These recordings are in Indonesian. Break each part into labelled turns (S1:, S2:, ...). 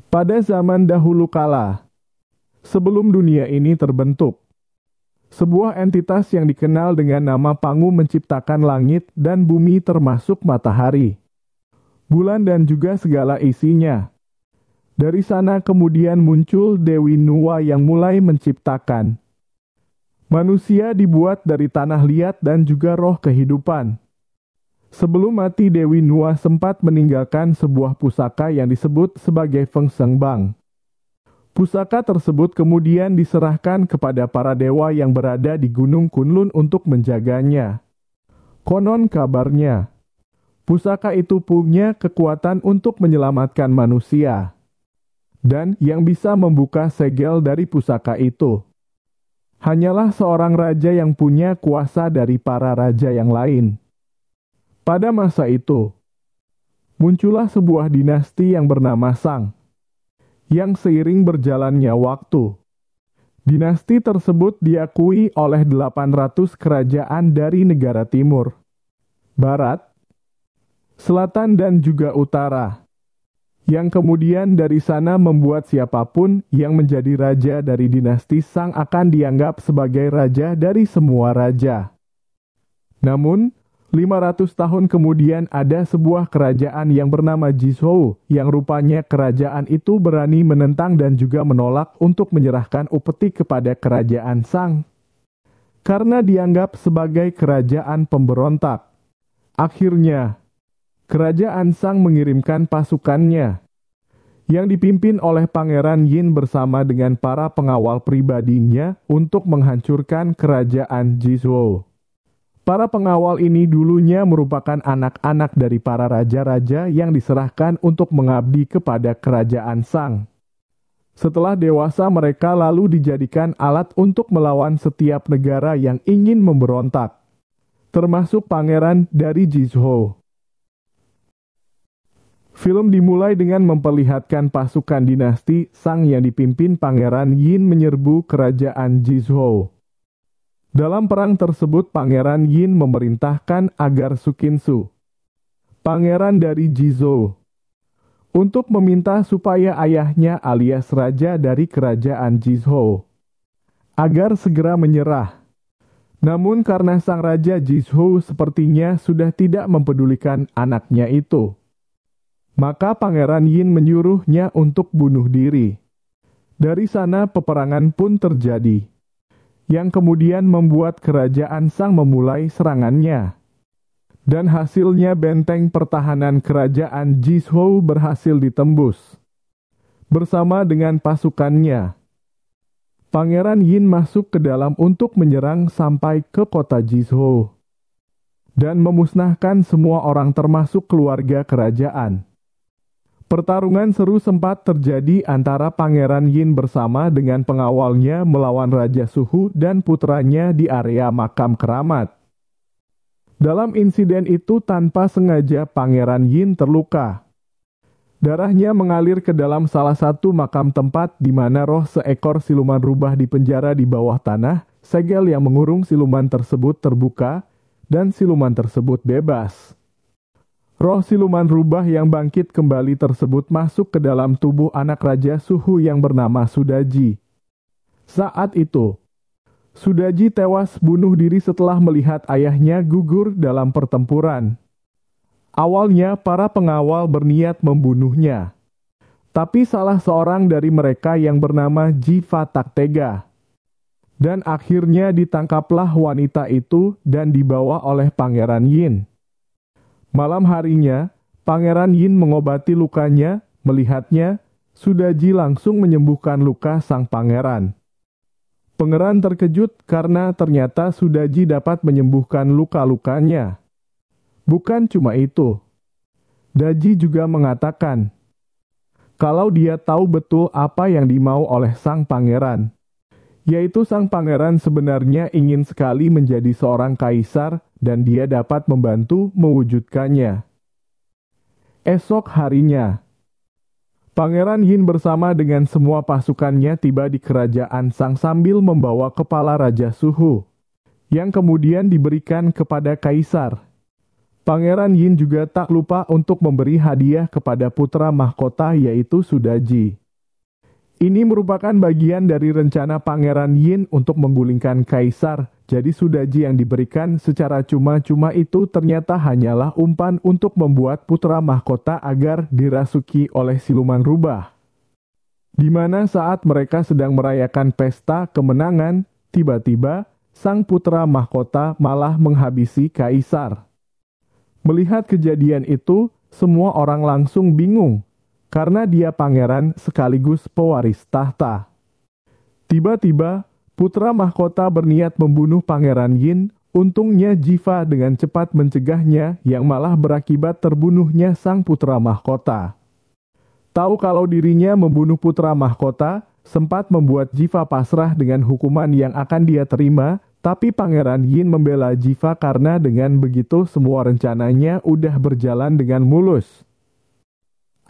S1: Pada zaman dahulu kala, sebelum dunia ini terbentuk, sebuah entitas yang dikenal dengan nama Pangu menciptakan langit dan bumi termasuk matahari, bulan dan juga segala isinya. Dari sana kemudian muncul Dewi Nuwa yang mulai menciptakan. Manusia dibuat dari tanah liat dan juga roh kehidupan. Sebelum mati, Dewi Nuwa sempat meninggalkan sebuah pusaka yang disebut sebagai Feng Seng Bang. Pusaka tersebut kemudian diserahkan kepada para dewa yang berada di Gunung Kunlun untuk menjaganya. Konon kabarnya, pusaka itu punya kekuatan untuk menyelamatkan manusia. Dan yang bisa membuka segel dari pusaka itu hanyalah seorang raja yang punya kuasa dari para raja yang lain. Pada masa itu, muncullah sebuah dinasti yang bernama Sang, yang seiring berjalannya waktu, dinasti tersebut diakui oleh 800 kerajaan dari negara timur, barat, selatan dan juga utara, yang kemudian dari sana membuat siapapun yang menjadi raja dari dinasti Sang akan dianggap sebagai raja dari semua raja. Namun, 500 tahun kemudian ada sebuah kerajaan yang bernama Jizhou, yang rupanya kerajaan itu berani menentang dan juga menolak untuk menyerahkan upeti kepada kerajaan Sang, karena dianggap sebagai kerajaan pemberontak. Akhirnya, kerajaan Sang mengirimkan pasukannya, yang dipimpin oleh Pangeran Yin bersama dengan para pengawal pribadinya untuk menghancurkan kerajaan Jizhou. Para pengawal ini dulunya merupakan anak-anak dari para raja-raja yang diserahkan untuk mengabdi kepada kerajaan Sang. Setelah dewasa, mereka lalu dijadikan alat untuk melawan setiap negara yang ingin memberontak, termasuk pangeran dari Jizhou. Film dimulai dengan memperlihatkan pasukan dinasti Sang yang dipimpin Pangeran Yin menyerbu kerajaan Jizhou. Dalam perang tersebut, Pangeran Yin memerintahkan agar Sukinsu, pangeran dari Jizhou, untuk meminta supaya ayahnya alias raja dari kerajaan Jizhou, agar segera menyerah. Namun karena sang raja Jizhou sepertinya sudah tidak mempedulikan anaknya itu, maka Pangeran Yin menyuruhnya untuk bunuh diri. Dari sana peperangan pun terjadi, yang kemudian membuat kerajaan Sang memulai serangannya. Dan hasilnya benteng pertahanan kerajaan Jizhou berhasil ditembus. Bersama dengan pasukannya, Pangeran Yin masuk ke dalam untuk menyerang sampai ke kota Jizhou, dan memusnahkan semua orang termasuk keluarga kerajaan. Pertarungan seru sempat terjadi antara Pangeran Yin bersama dengan pengawalnya melawan Raja Suhu dan putranya di area makam keramat. Dalam insiden itu tanpa sengaja Pangeran Yin terluka. Darahnya mengalir ke dalam salah satu makam tempat di mana roh seekor siluman rubah dipenjara di bawah tanah. Segel yang mengurung siluman tersebut terbuka dan siluman tersebut bebas. Roh siluman rubah yang bangkit kembali tersebut masuk ke dalam tubuh anak Raja Suhu yang bernama Sudaji. Saat itu, Sudaji tewas bunuh diri setelah melihat ayahnya gugur dalam pertempuran. Awalnya para pengawal berniat membunuhnya, tapi salah seorang dari mereka yang bernama Jiva tak tega. Dan akhirnya ditangkaplah wanita itu dan dibawa oleh Pangeran Yin. Malam harinya, Pangeran Yin mengobati lukanya, melihatnya, Sudaji langsung menyembuhkan luka sang pangeran. Pangeran terkejut karena ternyata Sudaji dapat menyembuhkan luka-lukanya. Bukan cuma itu, Daji juga mengatakan, kalau dia tahu betul apa yang dimau oleh sang pangeran, yaitu sang pangeran sebenarnya ingin sekali menjadi seorang kaisar dan dia dapat membantu mewujudkannya. Esok harinya, Pangeran Yin bersama dengan semua pasukannya tiba di kerajaan Sang sambil membawa kepala Raja Suhu, yang kemudian diberikan kepada kaisar. Pangeran Yin juga tak lupa untuk memberi hadiah kepada putra mahkota yaitu Sudaji. Ini merupakan bagian dari rencana Pangeran Yin untuk menggulingkan kaisar, jadi Sudaji yang diberikan secara cuma-cuma itu ternyata hanyalah umpan untuk membuat putra mahkota agar dirasuki oleh siluman rubah. Di mana saat mereka sedang merayakan pesta kemenangan, tiba-tiba sang putra mahkota malah menghabisi kaisar. Melihat kejadian itu, semua orang langsung bingung, karena dia pangeran sekaligus pewaris tahta. Tiba-tiba, putra mahkota berniat membunuh Pangeran Yin, untungnya Jiva dengan cepat mencegahnya yang malah berakibat terbunuhnya sang putra mahkota. Tahu kalau dirinya membunuh putra mahkota, sempat membuat Jiva pasrah dengan hukuman yang akan dia terima, tapi Pangeran Yin membela Jiva karena dengan begitu semua rencananya udah berjalan dengan mulus.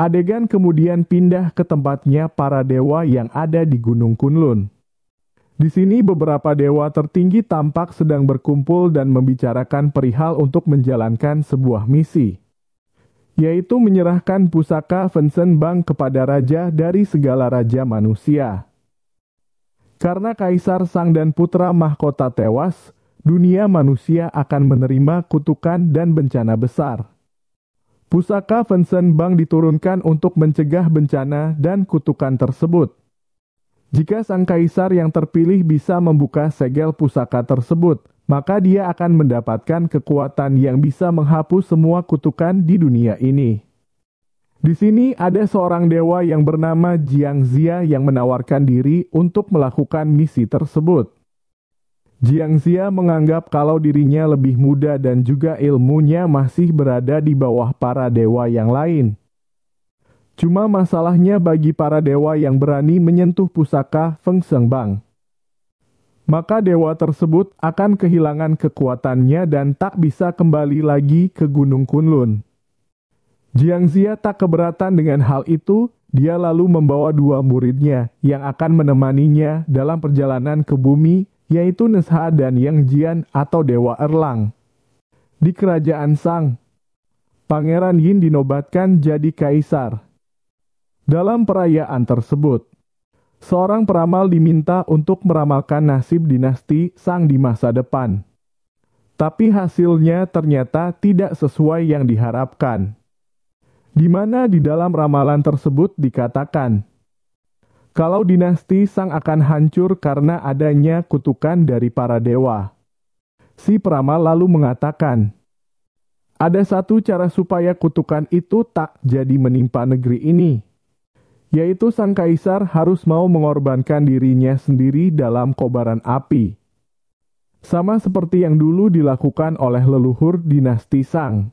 S1: Adegan kemudian pindah ke tempatnya para dewa yang ada di Gunung Kunlun. Di sini beberapa dewa tertinggi tampak sedang berkumpul dan membicarakan perihal untuk menjalankan sebuah misi, yaitu menyerahkan pusaka Fensen Bang kepada raja dari segala raja manusia. Karena Kaisar Sang dan putra mahkota tewas, dunia manusia akan menerima kutukan dan bencana besar. Pusaka Fensen Bang diturunkan untuk mencegah bencana dan kutukan tersebut. Jika sang kaisar yang terpilih bisa membuka segel pusaka tersebut, maka dia akan mendapatkan kekuatan yang bisa menghapus semua kutukan di dunia ini. Di sini ada seorang dewa yang bernama Jiang Zia yang menawarkan diri untuk melakukan misi tersebut. Jiang Zia menganggap kalau dirinya lebih muda dan juga ilmunya masih berada di bawah para dewa yang lain. Cuma masalahnya bagi para dewa yang berani menyentuh pusaka Feng Seng Bang, maka dewa tersebut akan kehilangan kekuatannya dan tak bisa kembali lagi ke Gunung Kunlun. Jiang Zia tak keberatan dengan hal itu, dia lalu membawa dua muridnya yang akan menemaninya dalam perjalanan ke bumi, yaitu Nesha dan Yang Jian atau Dewa Erlang. Di kerajaan Sang, Pangeran Yin dinobatkan jadi kaisar. Dalam perayaan tersebut, seorang peramal diminta untuk meramalkan nasib dinasti Sang di masa depan. Tapi hasilnya ternyata tidak sesuai yang diharapkan. Di mana di dalam ramalan tersebut dikatakan, kalau dinasti Sang akan hancur karena adanya kutukan dari para dewa. Si peramal lalu mengatakan, ada satu cara supaya kutukan itu tak jadi menimpa negeri ini, yaitu sang kaisar harus mau mengorbankan dirinya sendiri dalam kobaran api. Sama seperti yang dulu dilakukan oleh leluhur dinasti Sang.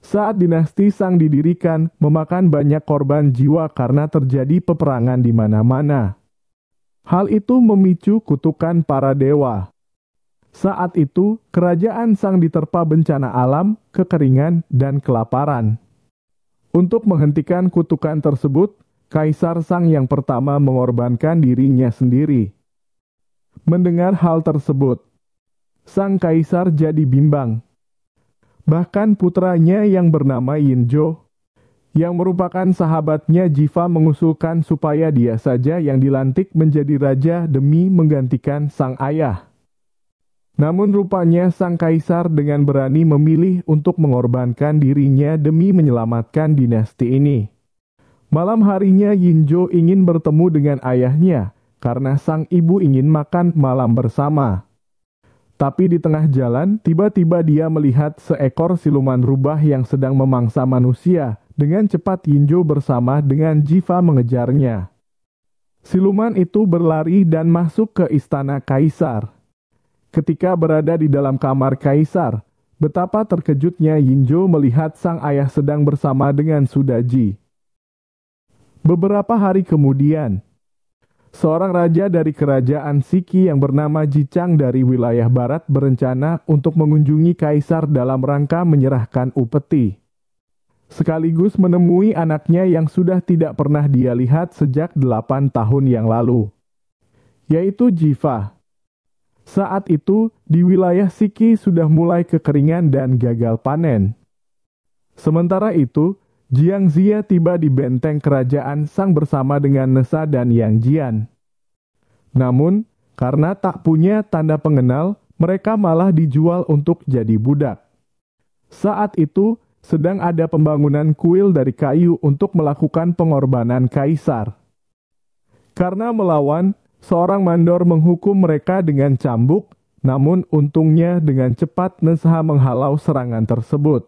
S1: Saat dinasti Sang didirikan, memakan banyak korban jiwa karena terjadi peperangan di mana-mana. Hal itu memicu kutukan para dewa. Saat itu, kerajaan Sang diterpa bencana alam, kekeringan, dan kelaparan. Untuk menghentikan kutukan tersebut, Kaisar Sang yang pertama mengorbankan dirinya sendiri. Mendengar hal tersebut, sang kaisar jadi bimbang. Bahkan putranya yang bernama Yinzhou, yang merupakan sahabatnya Jiva mengusulkan supaya dia saja yang dilantik menjadi raja demi menggantikan sang ayah. Namun rupanya sang kaisar dengan berani memilih untuk mengorbankan dirinya demi menyelamatkan dinasti ini. Malam harinya Yinzhou ingin bertemu dengan ayahnya, karena sang ibu ingin makan malam bersama. Tapi di tengah jalan, tiba-tiba dia melihat seekor siluman rubah yang sedang memangsa manusia. Dengan cepat Yinzhou bersama dengan Jiva mengejarnya. Siluman itu berlari dan masuk ke istana kaisar. Ketika berada di dalam kamar kaisar, betapa terkejutnya Yinzhou melihat sang ayah sedang bersama dengan Sudaji. Beberapa hari kemudian, seorang raja dari kerajaan Siki yang bernama Jicang dari wilayah barat berencana untuk mengunjungi kaisar dalam rangka menyerahkan upeti, sekaligus menemui anaknya yang sudah tidak pernah dia lihat sejak 8 tahun yang lalu, yaitu Jiva. Saat itu, di wilayah Siki sudah mulai kekeringan dan gagal panen. Sementara itu, Jiang Ziya tiba di benteng kerajaan Sang bersama dengan Nesa dan Yang Jian. Namun, karena tak punya tanda pengenal, mereka malah dijual untuk jadi budak. Saat itu, sedang ada pembangunan kuil dari kayu untuk melakukan pengorbanan kaisar. Karena melawan, seorang mandor menghukum mereka dengan cambuk, namun untungnya dengan cepat Nesa menghalau serangan tersebut.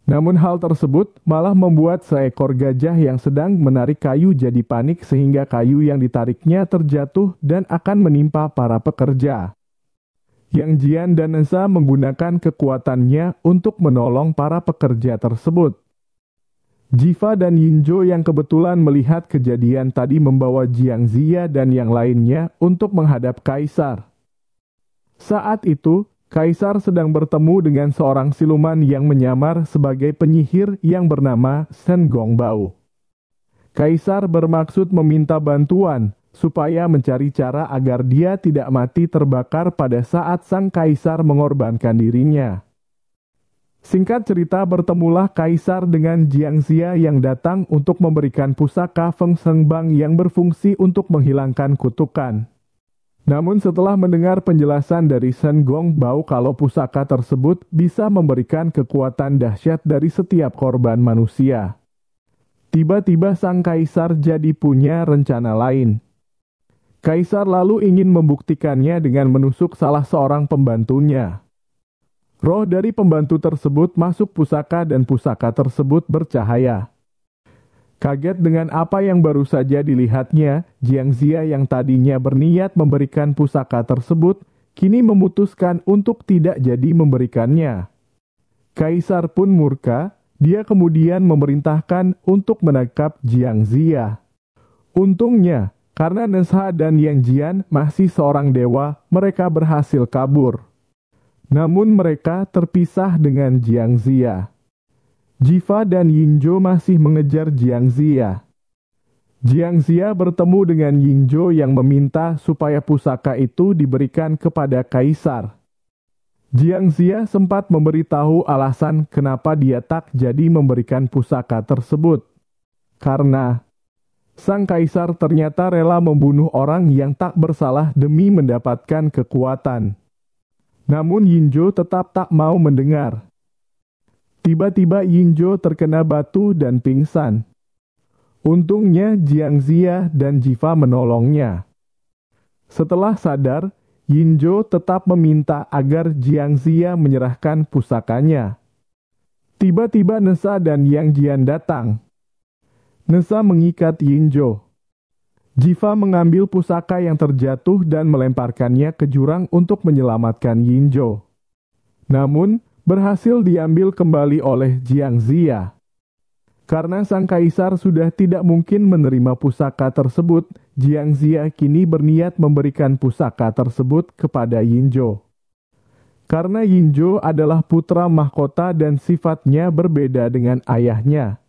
S1: Namun hal tersebut malah membuat seekor gajah yang sedang menarik kayu jadi panik sehingga kayu yang ditariknya terjatuh dan akan menimpa para pekerja. Yang Jian dan Nesa menggunakan kekuatannya untuk menolong para pekerja tersebut. Jiva dan Yinjo yang kebetulan melihat kejadian tadi membawa Jiang Ziya dan yang lainnya untuk menghadap kaisar. Saat itu, kaisar sedang bertemu dengan seorang siluman yang menyamar sebagai penyihir yang bernama Shen Gongbao. Kaisar bermaksud meminta bantuan supaya mencari cara agar dia tidak mati terbakar pada saat sang kaisar mengorbankan dirinya. Singkat cerita, bertemulah kaisar dengan Jiang Ziya yang datang untuk memberikan pusaka Feng Sheng Bang yang berfungsi untuk menghilangkan kutukan. Namun setelah mendengar penjelasan dari Shen Gongbao kalau pusaka tersebut bisa memberikan kekuatan dahsyat dari setiap korban manusia, tiba-tiba sang kaisar jadi punya rencana lain. Kaisar lalu ingin membuktikannya dengan menusuk salah seorang pembantunya. Roh dari pembantu tersebut masuk pusaka dan pusaka tersebut bercahaya. Kaget dengan apa yang baru saja dilihatnya, Jiang Ziya yang tadinya berniat memberikan pusaka tersebut, kini memutuskan untuk tidak jadi memberikannya. Kaisar pun murka, dia kemudian memerintahkan untuk menangkap Jiang Ziya. Untungnya, karena Nesa dan Yang Jian masih seorang dewa, mereka berhasil kabur. Namun mereka terpisah dengan Jiang Ziya. Jiva dan Yinjo masih mengejar Jiang Ziya. Jiang Ziya bertemu dengan Yinjo yang meminta supaya pusaka itu diberikan kepada kaisar. Jiang Ziya sempat memberitahu alasan kenapa dia tak jadi memberikan pusaka tersebut. Karena sang kaisar ternyata rela membunuh orang yang tak bersalah demi mendapatkan kekuatan. Namun Yinjo tetap tak mau mendengar. Tiba-tiba Yinjo terkena batu dan pingsan. Untungnya Jiang Ziya dan Jiva menolongnya. Setelah sadar, Yinjo tetap meminta agar Jiang Ziya menyerahkan pusakanya. Tiba-tiba Nesa dan Yang Jian datang. Nesa mengikat Yinjo. Jiva mengambil pusaka yang terjatuh dan melemparkannya ke jurang untuk menyelamatkan Yinjo. Namun, berhasil diambil kembali oleh Jiang Ziya. Karena sang kaisar sudah tidak mungkin menerima pusaka tersebut, Jiang Ziya kini berniat memberikan pusaka tersebut kepada Yinjo. Karena Yinjo adalah putra mahkota dan sifatnya berbeda dengan ayahnya.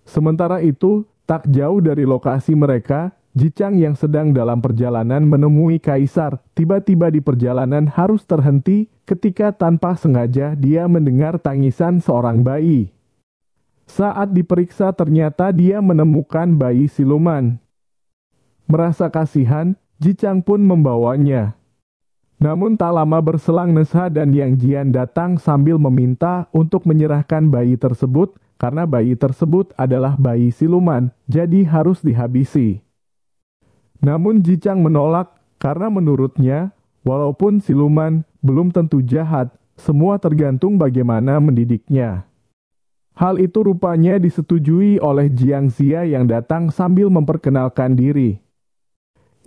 S1: Sementara itu, tak jauh dari lokasi mereka, Jichang yang sedang dalam perjalanan menemui kaisar, tiba-tiba di perjalanan harus terhenti ketika tanpa sengaja dia mendengar tangisan seorang bayi. Saat diperiksa ternyata dia menemukan bayi siluman. Merasa kasihan, Jichang pun membawanya. Namun tak lama berselang Nesa dan Yang Jian datang sambil meminta untuk menyerahkan bayi tersebut, karena bayi tersebut adalah bayi siluman, jadi harus dihabisi. Namun Jichang menolak karena menurutnya, walaupun siluman belum tentu jahat, semua tergantung bagaimana mendidiknya. Hal itu rupanya disetujui oleh Jiang Ziya yang datang sambil memperkenalkan diri.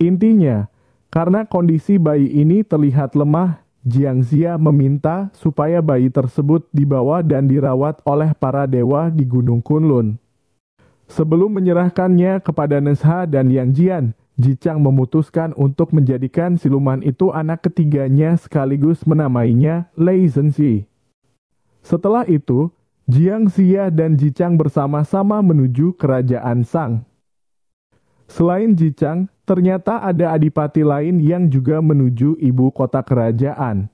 S1: Intinya, karena kondisi bayi ini terlihat lemah, Jiang Ziya meminta supaya bayi tersebut dibawa dan dirawat oleh para dewa di Gunung Kunlun. Sebelum menyerahkannya kepada Nesa dan Yang Jian, Jichang memutuskan untuk menjadikan siluman itu anak ketiganya sekaligus menamainya Lei Zhenxi. Setelah itu, Jiang Ziya dan Jichang bersama-sama menuju kerajaan Sang. Selain Jichang, ternyata ada adipati lain yang juga menuju ibu kota kerajaan.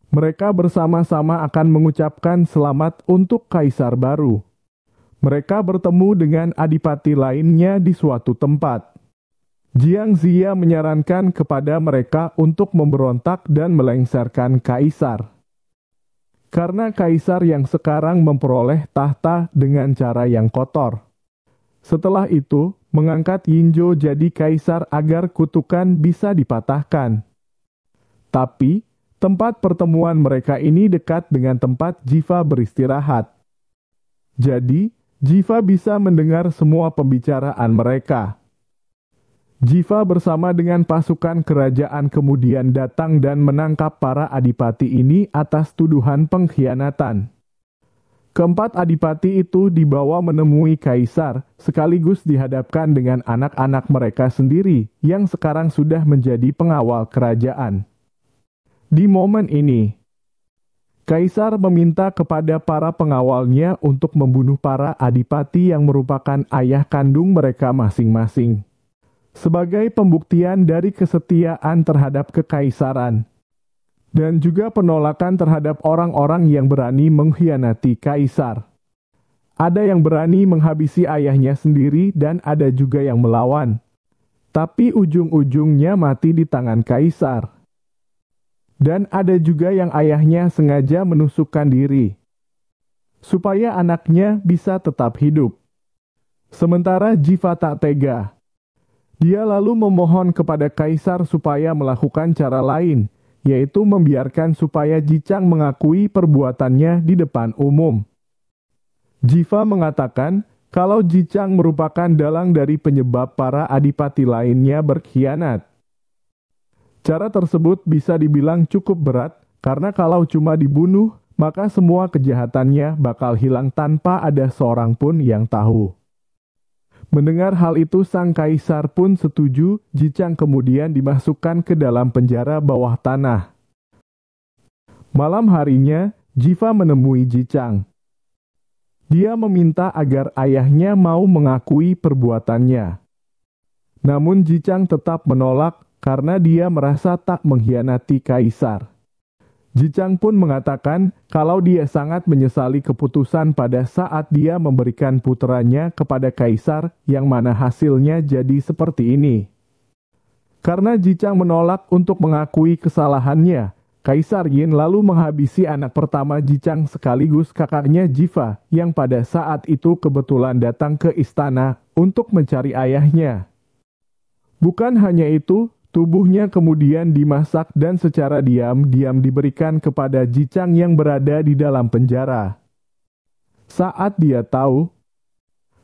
S1: Mereka bersama-sama akan mengucapkan selamat untuk kaisar baru. Mereka bertemu dengan adipati lainnya di suatu tempat. Jiang Ziya menyarankan kepada mereka untuk memberontak dan melengsarkan kaisar. Karena kaisar yang sekarang memperoleh tahta dengan cara yang kotor. Setelah itu, mengangkat Yinzhou jadi kaisar agar kutukan bisa dipatahkan. Tapi, tempat pertemuan mereka ini dekat dengan tempat Jiva beristirahat. Jadi, Jiva bisa mendengar semua pembicaraan mereka. Jiva bersama dengan pasukan kerajaan kemudian datang dan menangkap para adipati ini atas tuduhan pengkhianatan. Keempat adipati itu dibawa menemui kaisar, sekaligus dihadapkan dengan anak-anak mereka sendiri yang sekarang sudah menjadi pengawal kerajaan. Di momen ini, kaisar meminta kepada para pengawalnya untuk membunuh para adipati yang merupakan ayah kandung mereka masing-masing, sebagai pembuktian dari kesetiaan terhadap kekaisaran, dan juga penolakan terhadap orang-orang yang berani mengkhianati kaisar. Ada yang berani menghabisi ayahnya sendiri dan ada juga yang melawan. Tapi ujung-ujungnya mati di tangan kaisar. Dan ada juga yang ayahnya sengaja menusukkan diri, supaya anaknya bisa tetap hidup. Sementara Jiva tak tega. Dia lalu memohon kepada kaisar supaya melakukan cara lain, yaitu membiarkan supaya Jichang mengakui perbuatannya di depan umum. Jiva mengatakan kalau Jichang merupakan dalang dari penyebab para adipati lainnya berkhianat. Cara tersebut bisa dibilang cukup berat, karena kalau cuma dibunuh, maka semua kejahatannya bakal hilang tanpa ada seorang pun yang tahu. Mendengar hal itu, sang kaisar pun setuju. Jichang kemudian dimasukkan ke dalam penjara bawah tanah. Malam harinya, Jiva menemui Jichang. Dia meminta agar ayahnya mau mengakui perbuatannya. Namun Jichang tetap menolak karena dia merasa tak mengkhianati kaisar. Jichang pun mengatakan kalau dia sangat menyesali keputusan pada saat dia memberikan puteranya kepada kaisar yang mana hasilnya jadi seperti ini. Karena Jichang menolak untuk mengakui kesalahannya, Kaisar Yin lalu menghabisi anak pertama Jichang sekaligus kakaknya Jiva yang pada saat itu kebetulan datang ke istana untuk mencari ayahnya. Bukan hanya itu, tubuhnya kemudian dimasak dan secara diam-diam diberikan kepada Jichang yang berada di dalam penjara. Saat dia tahu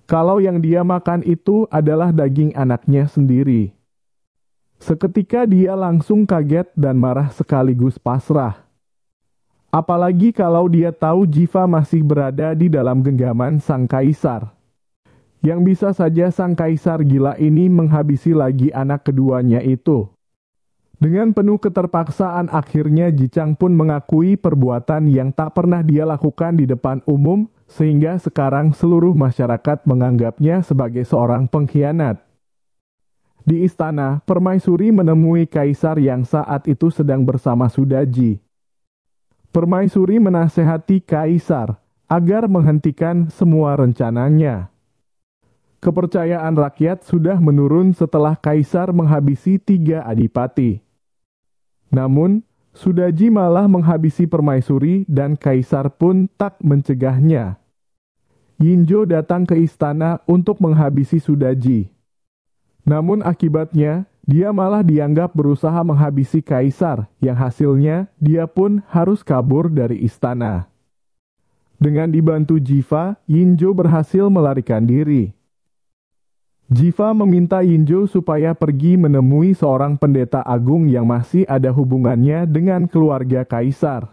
S1: kalau yang dia makan itu adalah daging anaknya sendiri, seketika dia langsung kaget dan marah sekaligus pasrah. Apalagi kalau dia tahu Jiva masih berada di dalam genggaman sang kaisar. Yang bisa saja sang kaisar gila ini menghabisi lagi anak keduanya itu. Dengan penuh keterpaksaan akhirnya Jichang pun mengakui perbuatan yang tak pernah dia lakukan di depan umum, sehingga sekarang seluruh masyarakat menganggapnya sebagai seorang pengkhianat. Di istana, Permaisuri menemui kaisar yang saat itu sedang bersama Sudaji. Permaisuri menasehati kaisar agar menghentikan semua rencananya. Kepercayaan rakyat sudah menurun setelah kaisar menghabisi 3 adipati. Namun, Sudaji malah menghabisi Permaisuri dan kaisar pun tak mencegahnya. Yinzhou datang ke istana untuk menghabisi Sudaji. Namun akibatnya, dia malah dianggap berusaha menghabisi kaisar, yang hasilnya dia pun harus kabur dari istana. Dengan dibantu Jiva, Yinzhou berhasil melarikan diri. Jiva meminta Yinzhou supaya pergi menemui seorang pendeta agung yang masih ada hubungannya dengan keluarga kaisar.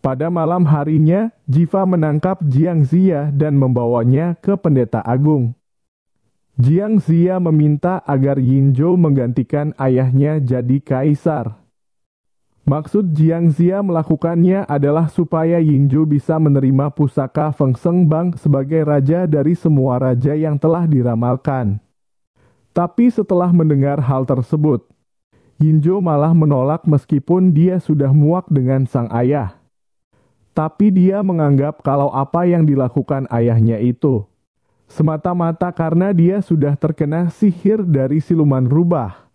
S1: Pada malam harinya, Jiva menangkap Jiang Ziya dan membawanya ke pendeta agung. Jiang Ziya meminta agar Yinzhou menggantikan ayahnya jadi kaisar. Maksud Jiang Ziya melakukannya adalah supaya Yinzhou bisa menerima pusaka Feng Sheng Bang sebagai raja dari semua raja yang telah diramalkan. Tapi setelah mendengar hal tersebut, Yinjo malah menolak meskipun dia sudah muak dengan sang ayah. Tapi dia menganggap kalau apa yang dilakukan ayahnya itu semata-mata karena dia sudah terkena sihir dari siluman rubah.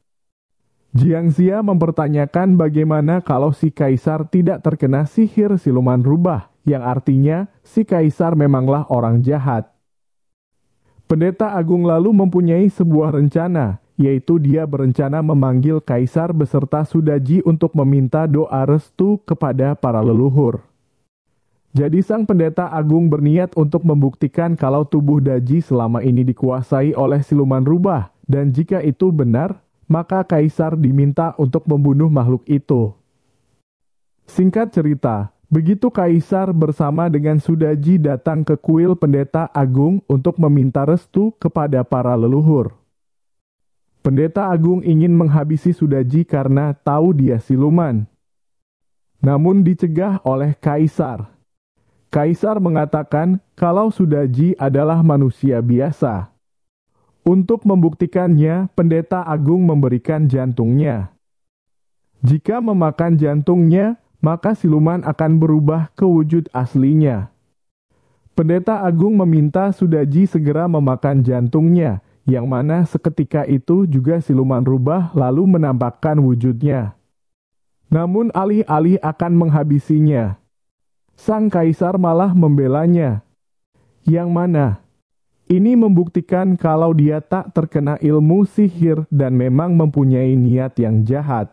S1: Jiangxia mempertanyakan bagaimana kalau si kaisar tidak terkena sihir siluman rubah, yang artinya si kaisar memanglah orang jahat. Pendeta Agung lalu mempunyai sebuah rencana, yaitu dia berencana memanggil kaisar beserta Sudaji untuk meminta doa restu kepada para leluhur. Jadi sang pendeta agung berniat untuk membuktikan kalau tubuh Daji selama ini dikuasai oleh siluman rubah, dan jika itu benar, maka kaisar diminta untuk membunuh makhluk itu. Singkat cerita, begitu kaisar bersama dengan Sudaji datang ke kuil pendeta agung untuk meminta restu kepada para leluhur. Pendeta agung ingin menghabisi Sudaji karena tahu dia siluman. Namun dicegah oleh kaisar. Kaisar mengatakan kalau Sudaji adalah manusia biasa. Untuk membuktikannya, pendeta agung memberikan jantungnya. Jika memakan jantungnya, maka siluman akan berubah ke wujud aslinya. Pendeta agung meminta Sudaji segera memakan jantungnya, yang mana seketika itu juga siluman rubah lalu menampakkan wujudnya. Namun alih-alih akan menghabisinya, sang kaisar malah membelanya. Yang mana? Ini membuktikan kalau dia tak terkena ilmu sihir dan memang mempunyai niat yang jahat.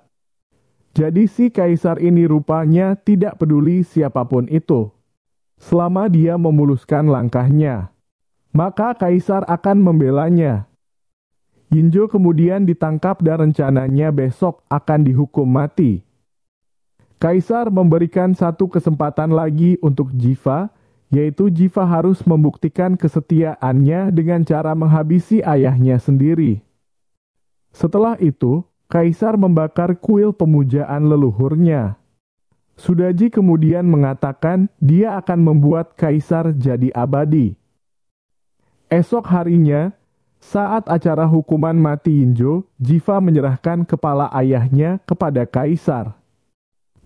S1: Jadi si kaisar ini rupanya tidak peduli siapapun itu, selama dia memuluskan langkahnya. Maka kaisar akan membelanya. Yinjo kemudian ditangkap dan rencananya besok akan dihukum mati. Kaisar memberikan satu kesempatan lagi untuk Jiva, yaitu Jiva harus membuktikan kesetiaannya dengan cara menghabisi ayahnya sendiri. Setelah itu, kaisar membakar kuil pemujaan leluhurnya. Sudaji kemudian mengatakan dia akan membuat kaisar jadi abadi. Esok harinya, saat acara hukuman mati Yinjo, Jiva menyerahkan kepala ayahnya kepada kaisar.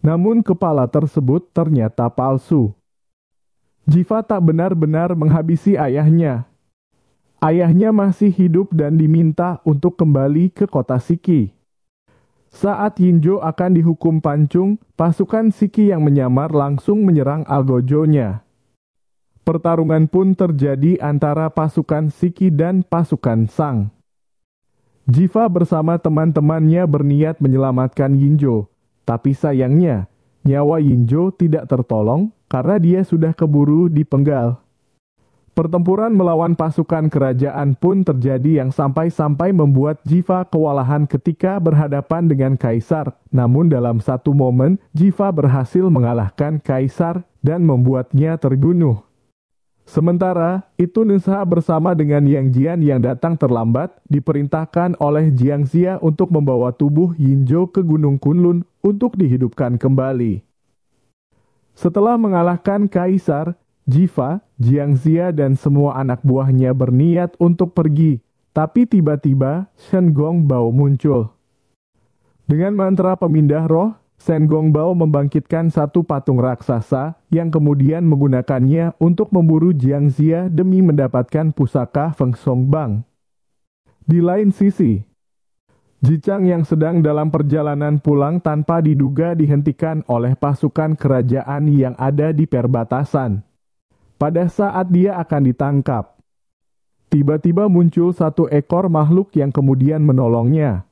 S1: Namun kepala tersebut ternyata palsu. Jiva tak benar-benar menghabisi ayahnya. Ayahnya masih hidup dan diminta untuk kembali ke kota Shiki. Saat Yinjo akan dihukum pancung, pasukan Shiki yang menyamar langsung menyerang Algojo-nya. Pertarungan pun terjadi antara pasukan Shiki dan pasukan Shang. Jiva bersama teman-temannya berniat menyelamatkan Yinjo. Tapi sayangnya, nyawa Yinjo tidak tertolong karena dia sudah keburu dipenggal. Pertempuran melawan pasukan kerajaan pun terjadi yang sampai-sampai membuat Jiva kewalahan ketika berhadapan dengan kaisar. Namun dalam satu momen, Jiva berhasil mengalahkan kaisar dan membuatnya terbunuh. Sementara itu Nusa bersama dengan Yang Jian yang datang terlambat diperintahkan oleh Jiangxia untuk membawa tubuh Yinjo ke Gunung Kunlun untuk dihidupkan kembali. Setelah mengalahkan kaisar, Jiva, Jiangxia dan semua anak buahnya berniat untuk pergi, tapi tiba-tiba Shen Gongbao muncul. Dengan mantra pemindah roh, Shen Gongbao membangkitkan satu patung raksasa yang kemudian menggunakannya untuk memburu Jiangxia demi mendapatkan pusaka Feng Song Bang. Di lain sisi, Jichang yang sedang dalam perjalanan pulang tanpa diduga dihentikan oleh pasukan kerajaan yang ada di perbatasan. Pada saat dia akan ditangkap, tiba-tiba muncul satu ekor makhluk yang kemudian menolongnya.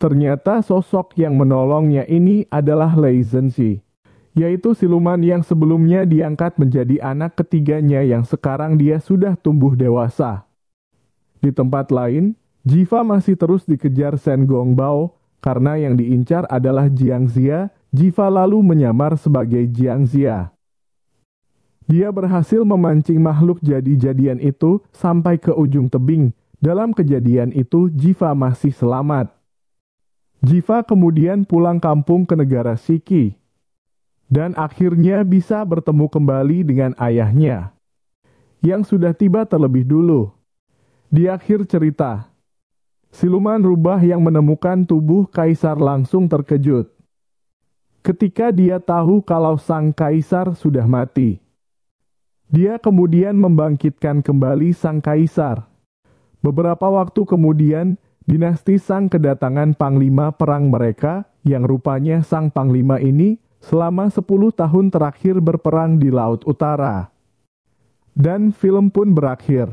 S1: Ternyata sosok yang menolongnya ini adalah Lei Zhenxi, yaitu siluman yang sebelumnya diangkat menjadi anak ketiganya yang sekarang dia sudah tumbuh dewasa. Di tempat lain, Jiva masih terus dikejar Shen Gongbao karena yang diincar adalah Jiangxia. Jiva lalu menyamar sebagai Jiangxia. Dia berhasil memancing makhluk jadi-jadian itu sampai ke ujung tebing. Dalam kejadian itu, Jiva masih selamat. Jiva kemudian pulang kampung ke negara Shiki, dan akhirnya bisa bertemu kembali dengan ayahnya, yang sudah tiba terlebih dulu. Di akhir cerita, Siluman rubah yang menemukan tubuh kaisar langsung terkejut ketika dia tahu kalau sang kaisar sudah mati. Dia kemudian membangkitkan kembali sang kaisar. Beberapa waktu kemudian, dinasti Sang kedatangan panglima perang mereka, yang rupanya sang panglima ini selama 10 tahun terakhir berperang di Laut Utara. Dan film pun berakhir.